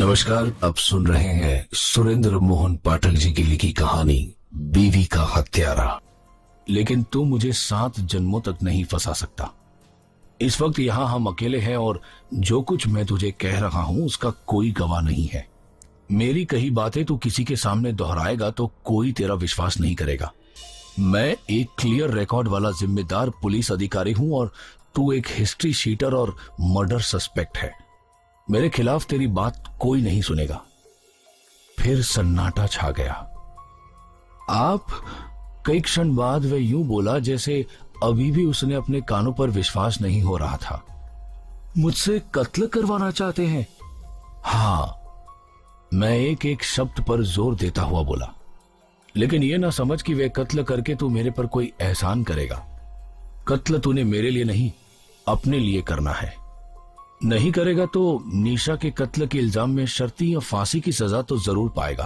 नमस्कार, आप सुन रहे हैं सुरेंद्र मोहन पाठक जी की लिखी कहानी बीवी का हत्यारा। लेकिन तू मुझे 7 जन्मों तक नहीं फंसा सकता। इस वक्त यहाँ हम अकेले हैं और जो कुछ मैं तुझे कह रहा हूँ उसका कोई गवाह नहीं है। मेरी कही बातें तू किसी के सामने दोहराएगा तो कोई तेरा विश्वास नहीं करेगा। मैं एक क्लियर रिकॉर्ड वाला जिम्मेदार पुलिस अधिकारी हूँ और तू एक हिस्ट्री शीटर और मर्डर सस्पेक्ट है। मेरे खिलाफ तेरी बात कोई नहीं सुनेगा। फिर सन्नाटा छा गया। आप कई क्षण बाद वह यूं बोला जैसे अभी भी उसने अपने कानों पर विश्वास नहीं हो रहा था। मुझसे कत्ल करवाना चाहते हैं? हाँ, मैं एक एक शब्द पर जोर देता हुआ बोला। लेकिन यह ना समझ कि वह कत्ल करके तू मेरे पर कोई एहसान करेगा। कत्ल तूने मेरे लिए नहीं, अपने लिए करना है। नहीं करेगा तो निशा के कत्ल के इल्जाम में शर्ती या फांसी की सजा तो जरूर पाएगा।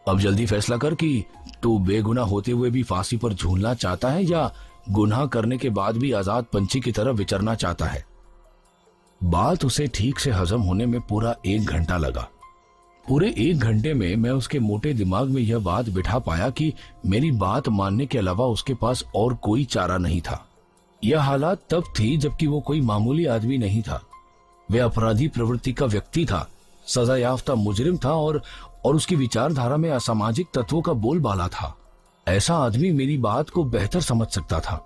अब जल्दी फैसला कर कि तू बेगुनाह होते हुए भी फांसी पर झूलना चाहता है या गुनाह करने के बाद भी आजाद पंछी की तरह विचरना चाहता है। बात उसे ठीक से हजम होने में पूरा 1 घंटा लगा। पूरे 1 घंटे में मैं उसके मोटे दिमाग में यह बात बिठा पाया कि मेरी बात मानने के अलावा उसके पास और कोई चारा नहीं था। यह हालात तब थी जबकि वो कोई मामूली आदमी नहीं था। वह अपराधी प्रवृत्ति का व्यक्ति था, सजा याफ्ता मुजरिम था और उसकी विचारधारा में असामाजिक तत्वों का बोलबाला था। ऐसा आदमी मेरी बात को बेहतर समझ सकता था।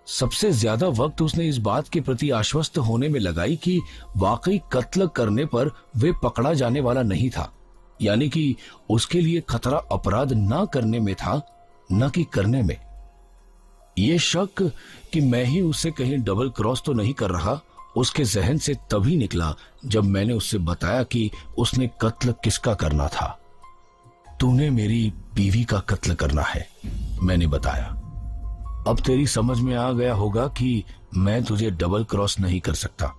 सबसे ज्यादा वक्त उसने इस बात के प्रति आश्वस्त होने में लगाई कि वाकई कत्ल करने पर वे पकड़ा जाने वाला नहीं था, यानी कि उसके लिए खतरा अपराध न करने में था, न कि करने में। ये शक कि मैं ही उससे कहीं डबल क्रॉस तो नहीं कर रहा उसके जहन से तभी निकला जब मैंने उससे बताया कि उसने कत्ल किसका करना था। तूने मेरी बीवी का कत्ल करना है, मैंने बताया। अब तेरी समझ में आ गया होगा कि मैं तुझे डबल क्रॉस नहीं कर सकता।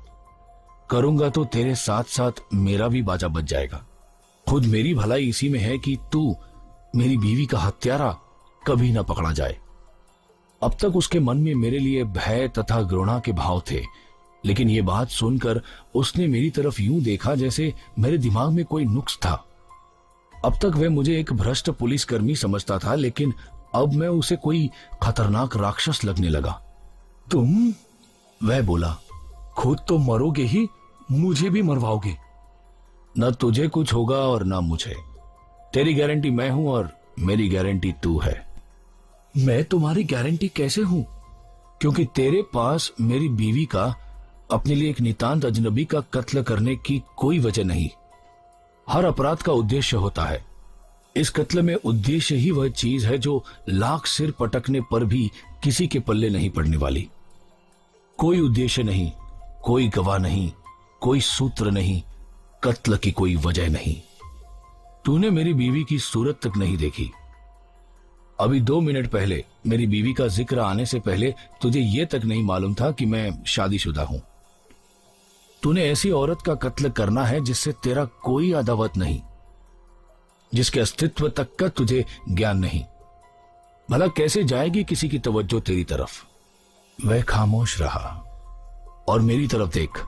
करूंगा तो तेरे साथ साथ मेरा भी बाजा बच जाएगा। खुद मेरी भलाई इसी में है कि तू मेरी बीवी का हत्यारा कभी ना पकड़ा जाए। अब तक उसके मन में मेरे लिए भय तथा घृणा के भाव थे, लेकिन ये बात सुनकर उसने मेरी तरफ यूं देखा जैसे मेरे दिमाग में कोई नुक्स था। अब तक वह मुझे एक भ्रष्ट पुलिसकर्मी समझता था, लेकिन अब मैं उसे कोई खतरनाक राक्षस लगने लगा। तुम? वह बोला, खुद तो मरोगे ही, मुझे भी मरवाओगे। न तुझे कुछ होगा और न मुझे। तेरी गारंटी मैं हूं और मेरी गारंटी तू है। मैं तुम्हारी गारंटी कैसे हूं? क्योंकि तेरे पास मेरी बीवी का अपने लिए एक नितांत अजनबी का कत्ल करने की कोई वजह नहीं। हर अपराध का उद्देश्य होता है। इस कत्ल में उद्देश्य ही वह चीज है जो लाख सिर पटकने पर भी किसी के पल्ले नहीं पड़ने वाली। कोई उद्देश्य नहीं, कोई गवाह नहीं, कोई सूत्र नहीं, कत्ल की कोई वजह नहीं। तूने मेरी बीवी की सूरत तक नहीं देखी। अभी 2 मिनट पहले मेरी बीवी का जिक्र आने से पहले तुझे यह तक नहीं मालूम था कि मैं शादीशुदा हूं। तूने ऐसी औरत का कत्ल करना है जिससे तेरा कोई अदावत नहीं, जिसके अस्तित्व तक का तुझे ज्ञान नहीं। भला कैसे जाएगी किसी की तवज्जो तेरी तरफ? वह खामोश रहा। और मेरी तरफ देख,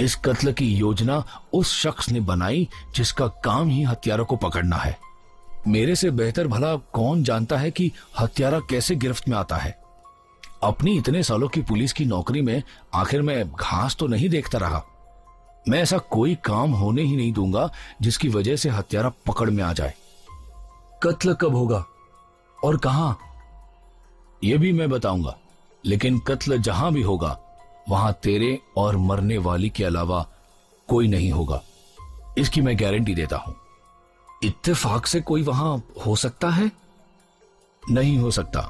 इस कत्ल की योजना उस शख्स ने बनाई जिसका काम ही हत्यारा को पकड़ना है। मेरे से बेहतर भला कौन जानता है कि हत्यारा कैसे गिरफ्त में आता है। अपनी इतने सालों की पुलिस की नौकरी में आखिर मैं घास तो नहीं देखता रहा। मैं ऐसा कोई काम होने ही नहीं दूंगा जिसकी वजह से हत्यारा पकड़ में आ जाए। कत्ल कब होगा और कहां, यह भी मैं बताऊंगा, लेकिन कत्ल जहां भी होगा वहां तेरे और मरने वाली के अलावा कोई नहीं होगा, इसकी मैं गारंटी देता हूं। इत्तेफाक से कोई वहां हो सकता है? नहीं हो सकता,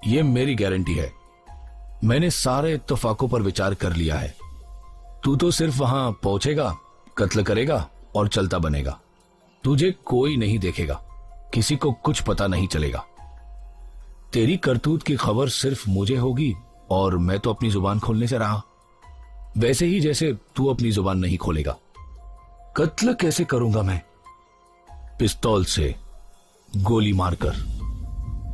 यह मेरी गारंटी है। मैंने सारे इत्तेफाकों पर विचार कर लिया है। तू तो सिर्फ वहां पहुंचेगा, कत्ल करेगा और चलता बनेगा। तुझे कोई नहीं देखेगा, किसी को कुछ पता नहीं चलेगा। तेरी करतूत की खबर सिर्फ मुझे होगी और मैं तो अपनी जुबान खोलने से रहा, वैसे ही जैसे तू अपनी जुबान नहीं खोलेगा। कत्ल कैसे करूंगा मैं? पिस्तौल से, गोली मारकर।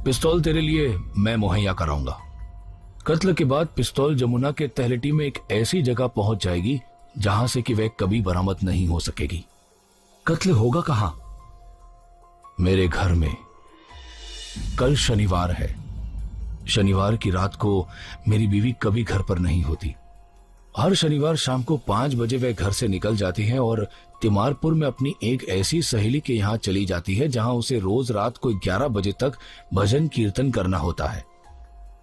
पिस्तौल तेरे लिए मैं मुहैया कराऊंगा। कत्ल के बाद पिस्तौल जमुना के तहलटी में एक ऐसी जगह पहुंच जाएगी जहां से कि वह कभी बरामद नहीं हो सकेगी। कत्ल होगा कहां? मेरे घर में। कल शनिवार है। शनिवार की रात को मेरी बीवी कभी घर पर नहीं होती। हर शनिवार शाम को 5 बजे वह घर से निकल जाती है और तिमारपुर में अपनी एक ऐसी सहेली के यहाँ चली जाती है जहां उसे रोज रात को 11 बजे तक भजन कीर्तन करना होता है।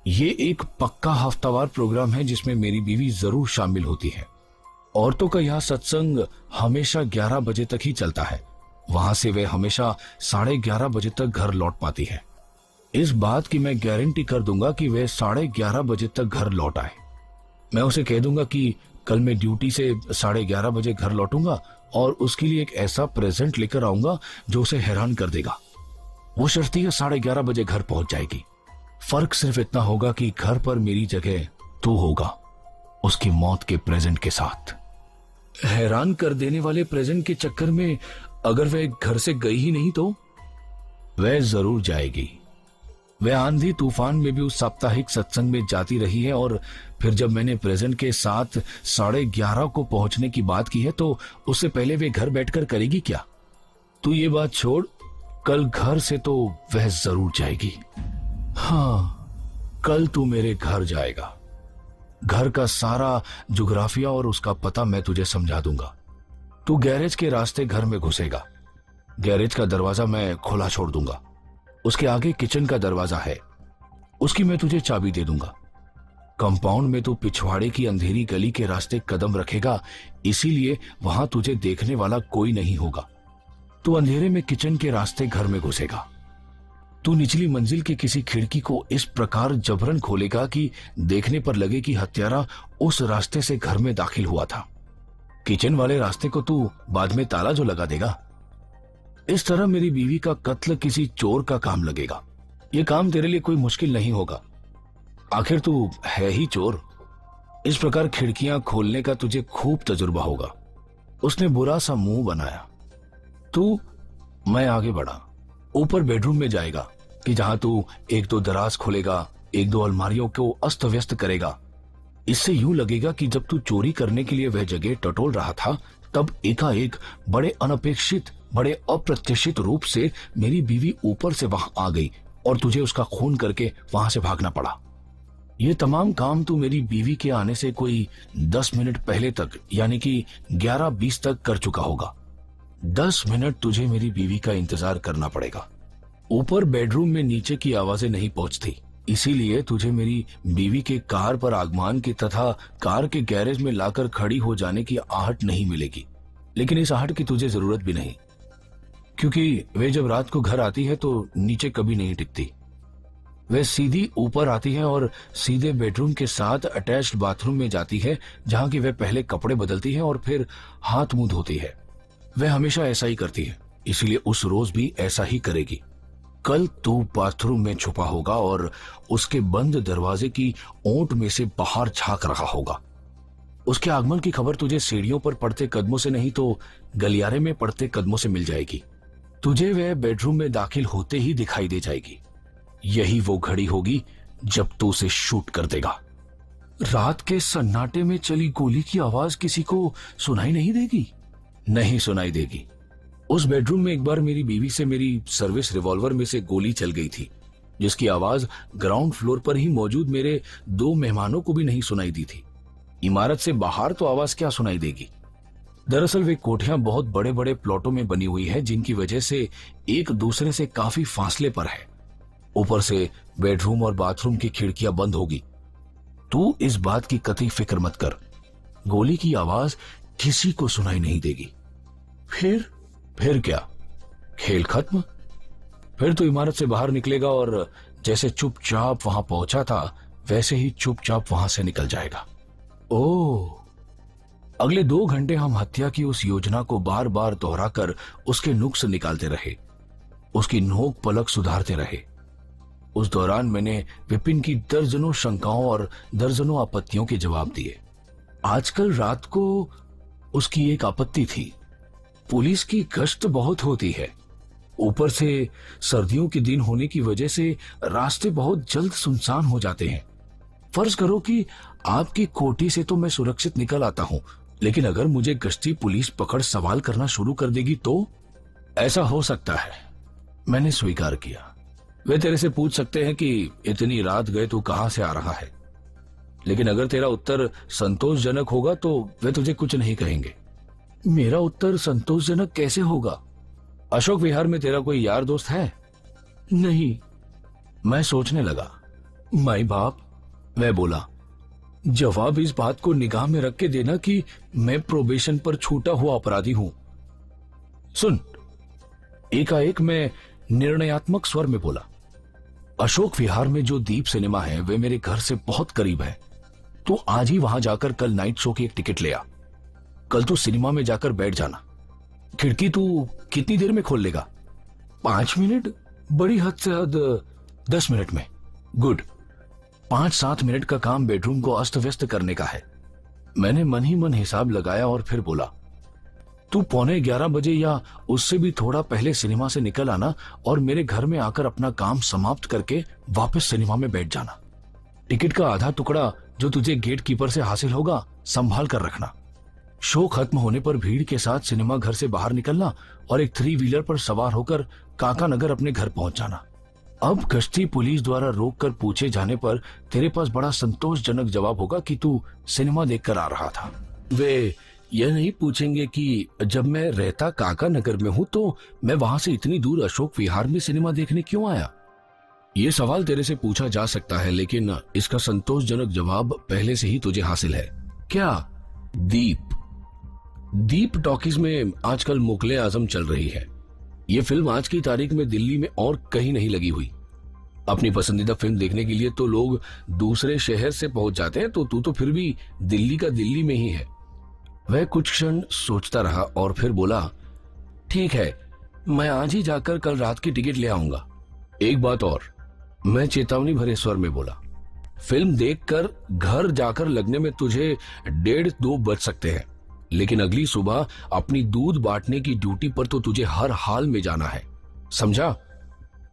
ये एक पक्का हफ्तावार प्रोग्राम है जिसमें मेरी बीवी जरूर शामिल होती है। औरतों का यह सत्संग हमेशा 11 बजे तक ही चलता है। वहां से वे हमेशा 11:30 बजे तक घर लौट पाती है। इस बात की मैं गारंटी कर दूंगा कि वे 11:30 बजे तक घर लौट आए। मैं उसे कह दूंगा कि कल मैं ड्यूटी से 11:30 बजे घर लौटूंगा और उसके लिए एक ऐसा प्रेजेंट लेकर आऊंगा जो उसे हैरान कर देगा। वो शर्ती है 11:30 बजे घर पहुंच जाएगी। फर्क सिर्फ इतना होगा कि घर पर मेरी जगह तू होगा, उसकी मौत के प्रेजेंट के साथ। हैरान कर देने वाले प्रेजेंट के चक्कर में अगर वह घर से गई ही नहीं तो वह जरूर जाएगी। वह आंधी तूफान में भी उस साप्ताहिक सत्संग में जाती रही है और फिर जब मैंने प्रेजेंट के साथ 11:30 को पहुंचने की बात की है तो उससे पहले वे घर बैठकर करेगी क्या? तू ये बात छोड़, कल घर से तो वह जरूर जाएगी। हाँ, कल तू मेरे घर जाएगा। घर का सारा जुग्राफिया और उसका पता मैं तुझे समझा दूंगा। तू गैरेज के रास्ते घर में घुसेगा। गैरेज का दरवाजा मैं खुला छोड़ दूंगा। उसके आगे किचन का दरवाजा है, उसकी मैं तुझे चाबी दे दूंगा। कंपाउंड में तू पिछवाड़े की अंधेरी गली के रास्ते कदम रखेगा, इसीलिए वहां तुझे देखने वाला कोई नहीं होगा। तू अंधेरे में किचन के रास्ते घर में घुसेगा। तू निचली मंजिल की किसी खिड़की को इस प्रकार जबरन खोलेगा कि देखने पर लगे कि हत्यारा उस रास्ते से घर में दाखिल हुआ था। किचन वाले रास्ते को तू बाद में ताला जो लगा देगा। इस तरह मेरी बीवी का कत्ल किसी चोर का काम लगेगा। यह काम तेरे लिए कोई मुश्किल नहीं होगा, आखिर तू है ही चोर। इस प्रकार खिड़कियां खोलने का तुझे खूब तजुर्बा होगा। उसने बुरा सा मुंह बनाया। मैं आगे बढ़ा। ऊपर बेडरूम में जाएगा कि जहां तू 1-2 दराज खोलेगा, 1-2 अलमारियों को अस्त व्यस्त करेगा। इससे यूं लगेगा कि जब तू चोरी करने के लिए वह जगह टटोल रहा था तब एकाएक बड़े अनपेक्षित, बड़े अप्रत्याशित रूप से मेरी बीवी ऊपर से वहां आ गई और तुझे उसका खून करके वहां से भागना पड़ा। ये तमाम काम तू मेरी बीवी के आने से कोई 10 मिनट पहले तक यानी कि 11:20 तक कर चुका होगा। 10 मिनट तुझे मेरी बीवी का इंतजार करना पड़ेगा। ऊपर बेडरूम में नीचे की आवाजें नहीं पहुंचती, इसीलिए तुझे मेरी बीवी के कार पर आगमन की तथा कार के गैरेज में लाकर खड़ी हो जाने की आहट नहीं मिलेगी। लेकिन इस आहट की तुझे जरूरत भी नहीं, क्योंकि वे जब रात को घर आती है तो नीचे कभी नहीं टिकती। वह सीधी ऊपर आती है और सीधे बेडरूम के साथ अटैच्ड बाथरूम में जाती है, जहां की वह पहले कपड़े बदलती है और फिर हाथ मुंह धोती है। वह हमेशा ऐसा ही करती है, इसलिए उस रोज भी ऐसा ही करेगी। कल तू बाथरूम में छुपा होगा और उसके बंद दरवाजे की ओट में से बाहर झांक रहा होगा। उसके आगमन की खबर तुझे सीढ़ियों पर पड़ते कदमों से नहीं तो गलियारे में पड़ते कदमों से मिल जाएगी। तुझे वह बेडरूम में दाखिल होते ही दिखाई दे जाएगी। यही वो घड़ी होगी जब तू उसे शूट कर देगा। रात के सन्नाटे में चली गोली की आवाज किसी को सुनाई नहीं देगी? नहीं सुनाई देगी। उस बेडरूम में एक बार मेरी बीवी से मेरी सर्विस रिवॉल्वर में से गोली चल गई थी, जिसकी आवाज ग्राउंड फ्लोर पर ही मौजूद मेरे 2 मेहमानों को भी नहीं सुनाई दी थी। इमारत से बाहर तो आवाज क्या सुनाई देगी। दरअसल वे कोठियां बहुत बड़े बड़े प्लॉटों में बनी हुई है, जिनकी वजह से एक दूसरे से काफी फासले पर है। ऊपर से बेडरूम और बाथरूम की खिड़कियां बंद होगी। तू इस बात की कतई फिक्र मत कर, गोली की आवाज किसी को सुनाई नहीं देगी। फिर क्या, खेल खत्म। फिर तो इमारत से बाहर निकलेगा और जैसे चुपचाप वहां पहुंचा था वैसे ही चुपचाप वहां से निकल जाएगा। ओह, अगले 2 घंटे हम हत्या की उस योजना को बार बार दोहराकर उसके नुक्स निकालते रहे, उसकी नोक पलक सुधारते रहे। उस दौरान मैंने विपिन की दर्जनों शंकाओं और दर्जनों आपत्तियों के जवाब दिए। आजकल रात को उसकी एक आपत्ति थी, पुलिस की गश्त बहुत होती है। ऊपर से सर्दियों के दिन होने की वजह से रास्ते बहुत जल्द सुनसान हो जाते हैं। फर्ज करो कि आपकी कोठी से तो मैं सुरक्षित निकल आता हूं, लेकिन अगर मुझे गश्ती पुलिस पकड़ सवाल करना शुरू कर देगी तो? ऐसा हो सकता है, मैंने स्वीकार किया। वे तेरे से पूछ सकते हैं कि इतनी रात गए तू कहां से आ रहा है, लेकिन अगर तेरा उत्तर संतोषजनक होगा तो वे तुझे कुछ नहीं कहेंगे। मेरा उत्तर संतोषजनक कैसे होगा? अशोक विहार में तेरा कोई यार दोस्त है? नहीं। मैं सोचने लगा। माई बाप, मैं बोला, जवाब इस बात को निगाह में रख के देना कि मैं प्रोबेशन पर छूटा हुआ अपराधी हूं। सुन, एकाएक मैं निर्णयात्मक स्वर में बोला, अशोक विहार में जो दीप सिनेमा है वे मेरे घर से बहुत करीब है। तू आज ही वहां जाकर कल नाइट शो की एक टिकट ले आ। कल तू सिनेमा में जाकर बैठ जाना। खिड़की तू कितनी देर में खोल लेगा? 5 मिनट, बड़ी हद से हद 10 मिनट में। गुड। 5-7 मिनट का काम बेडरूम को अस्त व्यस्त करने का है। मैंने मन ही मन हिसाब लगाया और फिर बोला, तू 11:15 बजे या उससे भी थोड़ा पहले सिनेमा से निकल आना और मेरे घर में आकर अपना काम समाप्त करके वापस सिनेमा में बैठ जाना। टिकट का आधा टुकड़ा जो तुझे गेट कीपर से हासिल होगा संभाल कर रखना। शो खत्म होने पर भीड़ के साथ सिनेमा घर से बाहर निकलना और एक 3 व्हीलर पर सवार होकर काका नगर अपने घर पहुंच जाना। अब गश्ती पुलिस द्वारा रोक कर पूछे जाने पर तेरे पास बड़ा संतोषजनक जवाब होगा कि तू सिनेमा देखकर आ रहा था। वे यह नहीं पूछेंगे कि जब मैं रहता काका नगर में हूं तो मैं वहां से इतनी दूर अशोक विहार में सिनेमा देखने क्यों आया। यह सवाल तेरे से पूछा जा सकता है, लेकिन इसका संतोषजनक जवाब पहले से ही तुझे हासिल है। क्या? दीप टॉकीज में आजकल मुगले आजम चल रही है। यह फिल्म आज की तारीख में दिल्ली में और कहीं नहीं लगी हुई। अपनी पसंदीदा फिल्म देखने के लिए तो लोग दूसरे शहर से पहुंच जाते हैं, तो तू तो फिर भी दिल्ली का दिल्ली में ही है। वह कुछ क्षण सोचता रहा और फिर बोला, ठीक है, मैं आज ही जाकर कल रात की टिकट ले आऊंगा। एक बात और, मैं चेतावनी भरे स्वर में बोला, फिल्म देखकर घर जाकर लगने में तुझे 1:30-2 बज सकते हैं, लेकिन अगली सुबह अपनी दूध बांटने की ड्यूटी पर तो तुझे हर हाल में जाना है, समझा?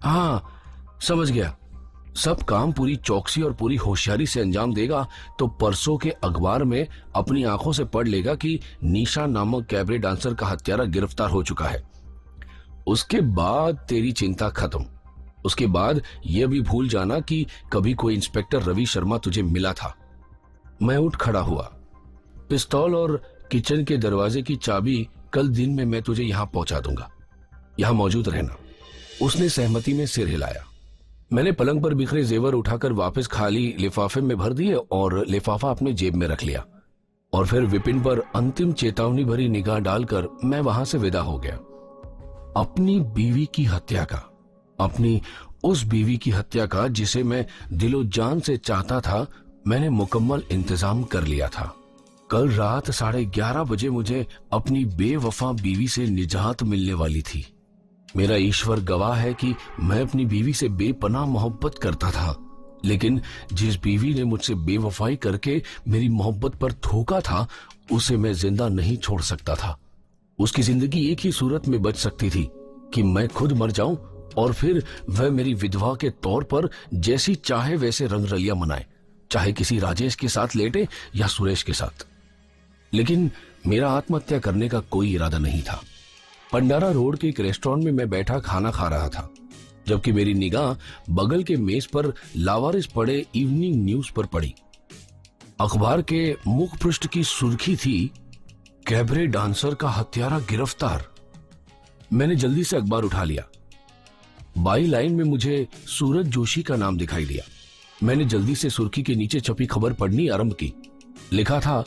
हाँ, समझ गया। सब काम पूरी चौकसी और पूरी होशियारी से अंजाम देगा तो परसों के अखबार में अपनी आंखों से पढ़ लेगा कि निशा नामक कैबरे डांसर का हत्यारा गिरफ्तार हो चुका है। उसके बाद तेरी चिंता खत्म। उसके बाद यह भी भूल जाना कि कभी कोई इंस्पेक्टर रवि शर्मा तुझे मिला था। मैं उठ खड़ा हुआ। पिस्तौल और किचन के दरवाजे की चाबी कल दिन में मैं तुझे यहां पहुंचा दूंगा, यहां मौजूद रहना। उसने सहमति में सिर हिलाया। मैंने पलंग पर बिखरे जेवर उठाकर वापस खाली लिफाफे में भर दिए और लिफाफा अपने जेब में रख लिया, और फिर विपिन पर अंतिम चेतावनी भरी निगाह डालकर मैं वहां से विदा हो गया। अपनी बीवी की हत्या का, अपनी उस बीवी की हत्या का जिसे मैं दिलो जान से चाहता था, मैंने मुकम्मल इंतजाम कर लिया था। कल रात 11:30 बजे मुझे अपनी बेवफा बीवी से निजात मिलने वाली थी। मेरा ईश्वर गवाह है कि मैं अपनी बीवी से बेपनाह मोहब्बत करता था, लेकिन जिस बीवी ने मुझसे बेवफाई करके मेरी मोहब्बत पर थूका था, उसे मैं जिंदा नहीं छोड़ सकता था। उसकी जिंदगी एक ही सूरत में बच सकती थी कि मैं खुद मर जाऊं और फिर वह मेरी विधवा के तौर पर जैसी चाहे वैसे रंगरलियां मनाए, चाहे किसी राजेश के साथ लेटे या सुरेश के साथ। लेकिन मेरा आत्महत्या करने का कोई इरादा नहीं था। पंडारा रोड के एक रेस्टोरेंट में मैं बैठा खाना खा रहा था, जबकि मेरी निगाह बगल के मेज पर लावारिस पड़े इवनिंग न्यूज पर पड़ी। अखबार के मुख पृष्ठ की सुर्खी थी, कैबरे डांसर का हत्यारा गिरफ्तार। मैंने जल्दी से अखबार उठा लिया। बाई लाइन में मुझे सूरज जोशी का नाम दिखाई दिया। मैंने जल्दी से सुर्खी के नीचे छपी खबर पढ़नी आरंभ की। लिखा था,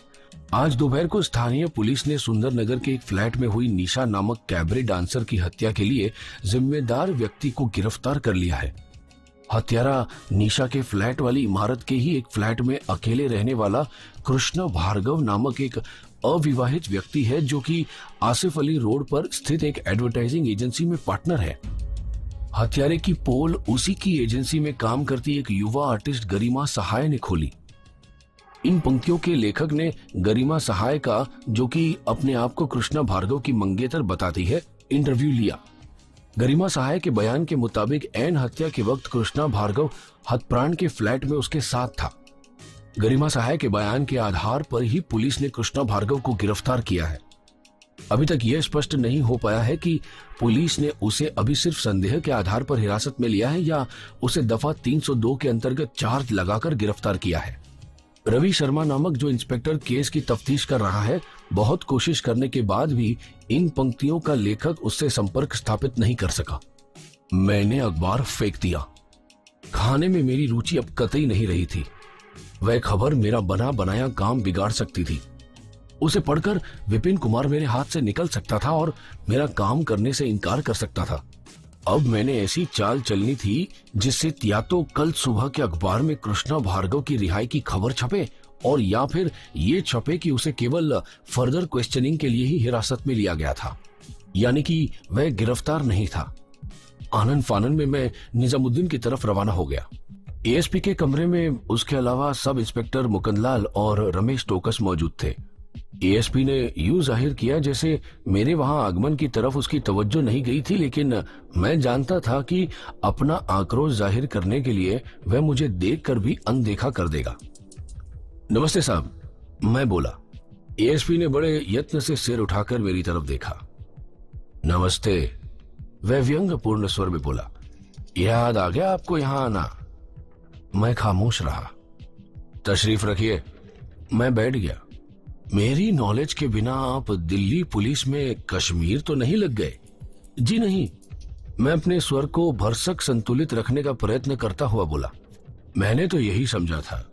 आज दोपहर को स्थानीय पुलिस ने सुंदरनगर के एक फ्लैट में हुई निशा नामक कैबरे डांसर की हत्या के लिए जिम्मेदार व्यक्ति को गिरफ्तार कर लिया है। हत्यारा निशा के फ्लैट वाली इमारत के ही एक फ्लैट में अकेले रहने वाला कृष्ण भार्गव नामक एक अविवाहित व्यक्ति है, जो कि आसिफ अली रोड पर स्थित एक एडवर्टाइजिंग एजेंसी में पार्टनर है। हत्यारे की पोल उसी की एजेंसी में काम करती एक युवा आर्टिस्ट गरिमा सहाय ने खोली। इन पंक्तियों के लेखक ने गरिमा सहाय का, जो कि अपने आप को कृष्णा भार्गव की मंगेतर बताती है, इंटरव्यू लिया। गरिमा सहाय के बयान के मुताबिक ऐन हत्या के वक्त कृष्णा भार्गव हतप्राण के फ्लैट में उसके साथ था। गरिमा सहाय के बयान के आधार पर ही पुलिस ने कृष्णा भार्गव को गिरफ्तार किया है। अभी तक यह स्पष्ट नहीं हो पाया है कि पुलिस ने उसे अभी सिर्फ संदेह के आधार पर हिरासत में लिया है या उसे दफा 302 के अंतर्गत चार्ज लगाकर गिरफ्तार किया है। रवि शर्मा नामक जो इंस्पेक्टर केस की तफ्तीश कर रहा है, बहुत कोशिश करने के बाद भी इन पंक्तियों का लेखक उससे संपर्क स्थापित नहीं कर सका। मैंने अखबार फेंक दिया। खाने में मेरी रुचि अब कतई नहीं रही थी। वह खबर मेरा बना बनाया काम बिगाड़ सकती थी। उसे पढ़कर विपिन कुमार मेरे हाथ से निकल सकता था और मेरा काम करने से इनकार कर सकता था। अब मैंने ऐसी चाल चलनी थी जिससे या तो कल सुबह के अखबार में कृष्णा भार्गव की रिहाई की खबर छपे और या फिर ये छपे कि उसे केवल फर्दर क्वेश्चनिंग के लिए ही हिरासत में लिया गया था, यानी कि वह गिरफ्तार नहीं था। आनन फानन में मैं निजामुद्दीन की तरफ रवाना हो गया। एएसपी के कमरे में उसके अलावा सब इंस्पेक्टर मुकंदलाल और रमेश टोकस मौजूद थे। एएसपी ने यूं जाहिर किया जैसे मेरे वहां आगमन की तरफ उसकी तवज्जो नहीं गई थी, लेकिन मैं जानता था कि अपना आक्रोश जाहिर करने के लिए वह मुझे देखकर भी अनदेखा कर देगा। नमस्ते साहब, मैं बोला। एएसपी ने बड़े यत्न से सिर उठाकर मेरी तरफ देखा। नमस्ते, वह व्यंग्यपूर्ण स्वर में बोला। याद आ गया आपको यहां आना? मैं खामोश रहा। तशरीफ रखिए। मैं बैठ गया। मेरी नॉलेज के बिना आप दिल्ली पुलिस में कश्मीर तो नहीं लग गए? जी नहीं, मैं अपने स्वर को भरसक संतुलित रखने का प्रयत्न करता हुआ बोला। मैंने तो यही समझा था।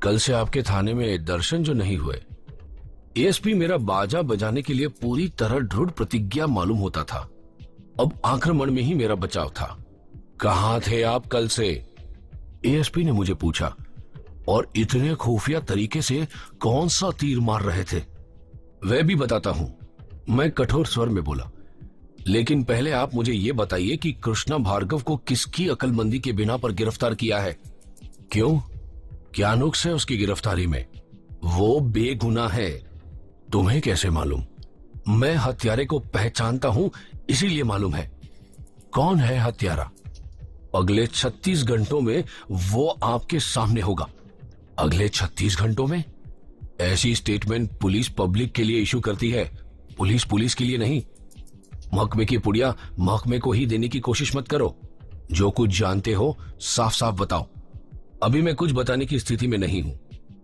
कल से आपके थाने में दर्शन जो नहीं हुए। एएसपी मेरा बाजा बजाने के लिए पूरी तरह दृढ़ प्रतिज्ञा मालूम होता था। अब आक्रमण में ही मेरा बचाव था। कहां थे आप कल से? एएसपी ने मुझे पूछा। और इतने खुफिया तरीके से कौन सा तीर मार रहे थे? वह भी बताता हूं, मैं कठोर स्वर में बोला। लेकिन पहले आप मुझे यह बताइए कि कृष्णा भार्गव को किसकी अकलमंदी के बिना पर गिरफ्तार किया है? क्यों? क्या नुक्स है उसकी गिरफ्तारी में? वो बेगुनाह है। तुम्हें कैसे मालूम? मैं हत्यारे को पहचानता हूं, इसीलिए मालूम है। कौन है हत्यारा? अगले 36 घंटों में वो आपके सामने होगा। अगले 36 घंटों में? ऐसी स्टेटमेंट पुलिस पब्लिक के लिए इशू करती है, पुलिस के लिए नहीं। महकमे की पुड़िया महकमे को ही देने की कोशिश मत करो। जो कुछ जानते हो साफ साफ बताओ। अभी मैं कुछ बताने की स्थिति में नहीं हूं।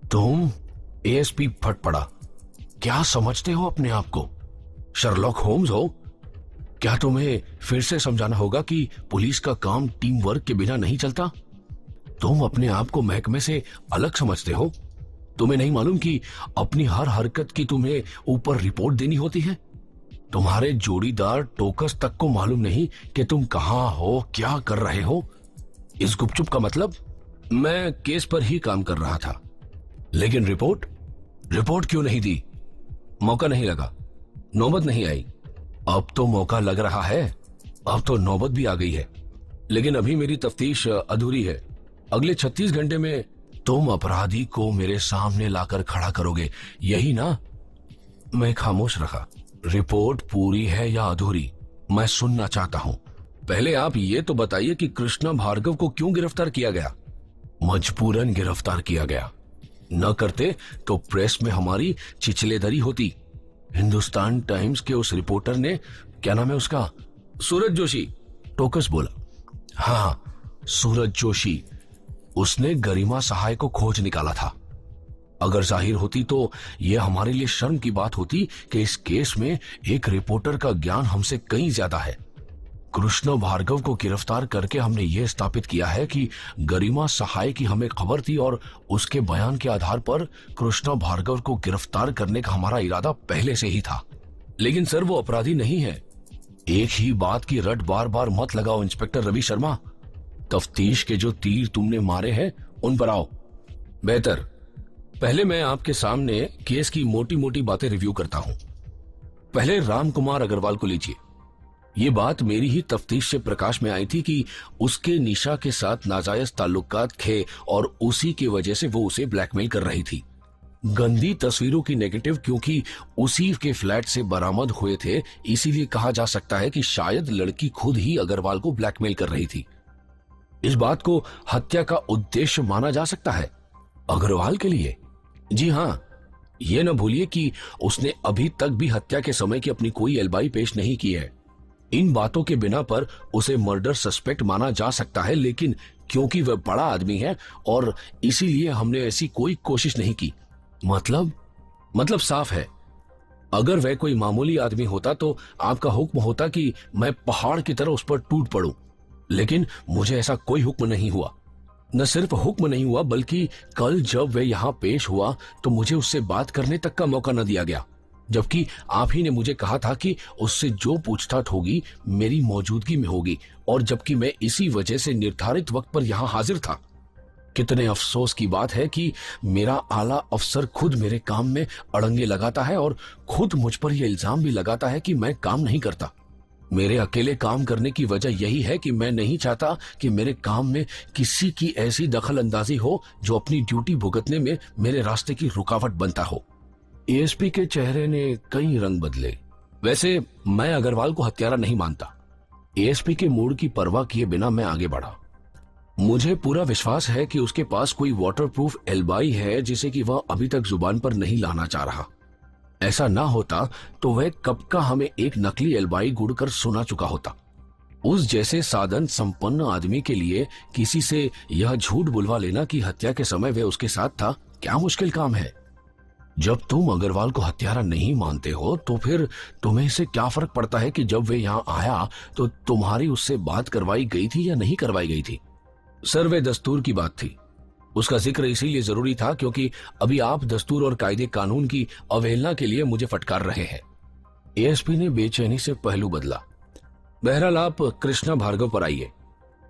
तुम? एएसपी फट पड़ा। क्या समझते हो अपने आप को? शर्लॉक होम्स हो? क्या तुम्हें फिर से समझाना होगा कि पुलिस का काम टीम वर्क के बिना नहीं चलता? तुम अपने आप को महकमे से अलग समझते हो? तुम्हें नहीं मालूम कि अपनी हर हरकत की तुम्हें ऊपर रिपोर्ट देनी होती है? तुम्हारे जोड़ीदार टोकस तक को मालूम नहीं कि तुम कहां हो, क्या कर रहे हो? इस गुपचुप का मतलब? मैं केस पर ही काम कर रहा था। लेकिन रिपोर्ट क्यों नहीं दी? मौका नहीं लगा, नौबत नहीं आई। अब तो मौका लग रहा है, अब तो नौबत भी आ गई है। लेकिन अभी मेरी तफ्तीश अधूरी है। अगले 36 घंटे में तुम अपराधी को मेरे सामने लाकर खड़ा करोगे, यही ना? मैं खामोश रहा। रिपोर्ट पूरी है या अधूरी, मैं सुनना चाहता हूं। पहले आप ये तो बताइए कि कृष्णा भार्गव को क्यों गिरफ्तार किया गया? मजबूरन गिरफ्तार किया गया। न करते तो प्रेस में हमारी चिचलेदरी होती। हिंदुस्तान टाइम्स के उस रिपोर्टर ने, क्या नाम है उसका? सूरज जोशी, टोकस बोला। हाँ, सूरज जोशी। उसने गरिमा सहाय को खोज निकाला था। अगर जाहिर होती तो यह हमारे लिए शर्म की बात होती कि इस केस में एक रिपोर्टर का ज्ञान हमसे कहीं ज्यादा है। कृष्णा भार्गव को गिरफ्तार करके हमने यह स्थापित किया है कि गरिमा सहाय की हमें खबर थी और उसके बयान के आधार पर कृष्णा भार्गव को गिरफ्तार करने का हमारा इरादा पहले से ही था। लेकिन सर, वो अपराधी नहीं है। एक ही बात की रट बार बार मत लगाओ इंस्पेक्टर रवि शर्मा। तफ्तीश के जो तीर तुमने मारे हैं उन पर आओ। बेहतर, पहले मैं आपके सामने केस की मोटी मोटी बातें रिव्यू करता हूं। पहले राम कुमार अग्रवाल को लीजिए। ये बात मेरी ही तफ्तीश से प्रकाश में आई थी कि उसके निशा के साथ नाजायज ताल्लुकात थे और उसी की वजह से वो उसे ब्लैकमेल कर रही थी। गंदी तस्वीरों की नेगेटिव क्योंकि उसी के फ्लैट से बरामद हुए थे, इसीलिए कहा जा सकता है कि शायद लड़की खुद ही अग्रवाल को ब्लैकमेल कर रही थी। इस बात को हत्या का उद्देश्य माना जा सकता है। अग्रवाल के लिए? जी हाँ, ये न भूलिए कि उसने अभी तक भी हत्या के समय की अपनी कोई एलिबाई पेश नहीं की है। इन बातों के बिना पर उसे मर्डर सस्पेक्ट माना जा सकता है, लेकिन क्योंकि वह बड़ा आदमी है और इसीलिए हमने ऐसी कोई कोशिश नहीं की। मतलब साफ है, अगर वह कोई मामूली आदमी होता तो आपका हुक्म होता कि मैं पहाड़ की तरह उस पर टूट पड़ूं, लेकिन मुझे ऐसा कोई हुक्म नहीं हुआ। न सिर्फ हुक्म नहीं हुआ, बल्कि कल जब वह यहाँ पेश हुआ तो मुझे उससे बात करने तक का मौका न दिया गया, जबकि आप ही ने मुझे कहा था कि उससे जो पूछताछ होगी मेरी मौजूदगी में होगी, और जबकि मैं इसी वजह से निर्धारित वक्त पर यहाँ हाजिर था। कितने अफसोस की बात है कि मेरा आला अफसर खुद मेरे काम में अड़ंगे लगाता है और खुद मुझ पर यह इल्जाम भी लगाता है कि मैं काम नहीं करता। मेरे अकेले काम करने की वजह यही है कि मैं नहीं चाहता कि मेरे काम में किसी की ऐसी दखल अंदाजी हो जो अपनी ड्यूटी भुगतने में मेरे रास्ते की रुकावट बनता हो। एएसपी के चेहरे ने कई रंग बदले। वैसे मैं अग्रवाल को हत्यारा नहीं मानता। एएसपी के मूड की परवाह किए बिना मैं आगे बढ़ा। मुझे पूरा विश्वास है कि उसके पास कोई वाटरप्रूफ एलिबाई है जिसे कि वह अभी तक जुबान पर नहीं लाना चाह रहा। ऐसा ना होता तो वह कब का हमें एक नकली एलिबाई गुड़कर सुना चुका होता। उस जैसे साधन संपन्न आदमी के लिए किसी से यह झूठ बुलवा लेना कि हत्या के समय वह उसके साथ था, क्या मुश्किल काम है। जब तुम अग्रवाल को हत्यारा नहीं मानते हो तो फिर तुम्हें इससे क्या फर्क पड़ता है कि जब वह यहाँ आया तो तुम्हारी उससे बात करवाई गई थी या नहीं करवाई गई थी? सर, वह दस्तूर की बात थी। उसका जिक्र इसीलिए जरूरी था क्योंकि अभी आप दस्तूर और कायदे कानून की अवहेलना के लिए मुझे फटकार रहे हैं। एएसपी ने बेचैनी से पहलू बदला। बहरहाल आप कृष्णा भार्गव पर आइए।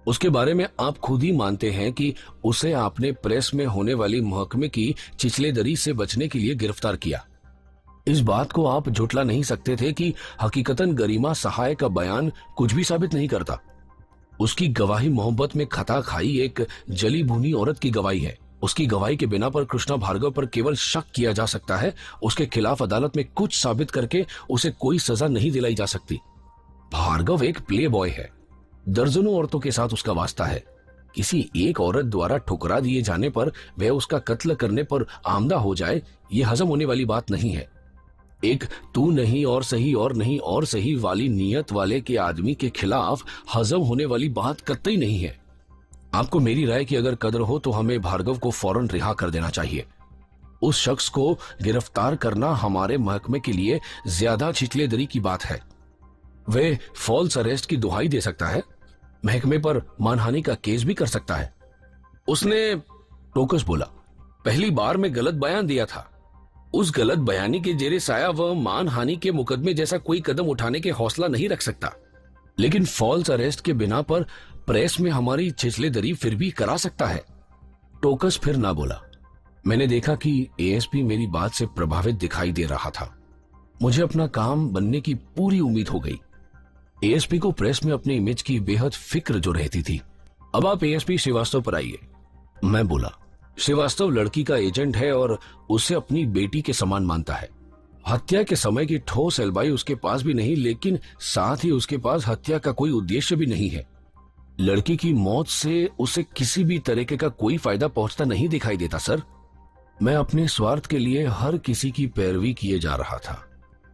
उसके बारे में आप खुद ही मानते हैं कि उसे आपने प्रेस में होने वाली महकमे की चिचलेदरी से बचने के लिए गिरफ्तार किया। इस बात को आप झुटला नहीं सकते थे कि हकीकतन गरिमा सहाय का बयान कुछ भी साबित नहीं करता। उसकी गवाही मोहब्बत में खता खाई एक जली भुनी औरत की गवाही है। उसकी गवाही के बिना पर कृष्णा भार्गव पर केवल शक किया जा सकता है। उसके खिलाफ अदालत में कुछ साबित करके उसे कोई सजा नहीं दिलाई जा सकती। भार्गव एक प्ले बॉय है। दर्जनों औरतों के साथ उसका वास्ता है। किसी एक औरत द्वारा ठुकरा दिए जाने पर वह उसका कत्ल करने पर आमदा हो जाए, यह हजम होने वाली बात नहीं है। एक तू नहीं और सही और नहीं और सही वाली नीयत वाले के आदमी के खिलाफ हजम होने वाली बात कतई नहीं है। आपको मेरी राय की अगर कदर हो तो हमें भार्गव को फौरन रिहा कर देना चाहिए। उस शख्स को गिरफ्तार करना हमारे महकमे के लिए ज्यादा छिचलेदरी की बात है। वह फॉल्स अरेस्ट की दुहाई दे सकता है, महकमे पर मानहानि का केस भी कर सकता है। उसने, टोकस बोला, पहली बार में गलत बयान दिया था। उस गलत बयानी के जेरे साया वह मानहानि के मुकदमे जैसा कोई कदम उठाने के हौसला नहीं रख सकता, लेकिन फॉल्स अरेस्ट के बिना पर प्रेस में हमारी छिचलेदरी फिर भी करा सकता है। टोकस फिर ना बोला। मैंने देखा कि एएसपी मेरी बात से प्रभावित दिखाई दे रहा था। मुझे अपना काम बनने की पूरी उम्मीद हो गई। एएसपी को प्रेस में अपनी इमेज की बेहद फिक्र जो रहती थी। अब आप एएसपी श्रीवास्तव पर आइए। मैं बोला, श्रीवास्तव लड़की का एजेंट है और उसे अपनी बेटी के समान मानता है। हत्या के समय की ठोस एलिबाई उसके पास भी नहीं, लेकिन साथ ही उसके पास हत्या का कोई उद्देश्य भी नहीं है। लड़की की मौत से उसे किसी भी तरीके का कोई फायदा पहुंचता नहीं दिखाई देता। सर, मैं अपने स्वार्थ के लिए हर किसी की पैरवी किए जा रहा था।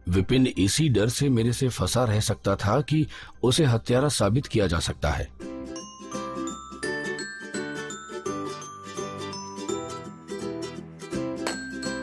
विपिन इसी डर से मेरे से फंसा रह सकता था कि उसे हत्यारा साबित किया जा सकता है।